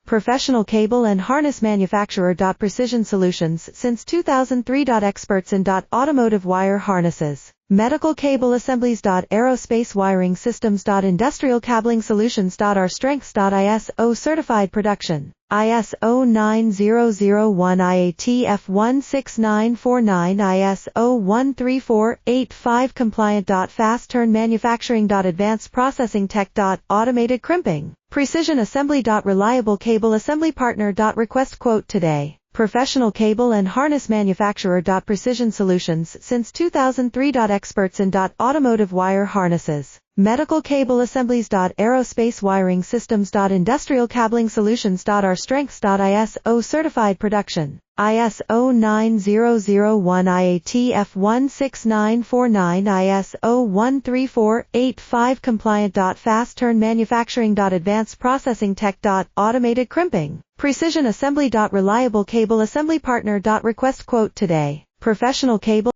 Professional cable and harness manufacturer. Precision Solutions since 2003. Experts in automotive wire harnesses, medical cable assemblies. Aerospace wiring systems. Industrial cabling solutions. Our strengths. ISO certified production. ISO 9001 IATF 16949 ISO 13485 compliant. Fast turn manufacturing. Advanced processing tech. Automated crimping. Precision assembly. Reliable cable assembly partner. Request quote today. Professional cable and harness manufacturer. Precision Solutions since 2003. Experts in automotive wire harnesses, medical cable assemblies. Aerospace wiring systems. Industrial cabling solutions. Our strengths. ISO certified production. ISO 9001 IATF 16949 ISO 13485 compliant. Fast turn manufacturing. Advanced processing tech. Automated crimping. Precision assembly. Reliable cable assembly partner. Request quote today. Professional cable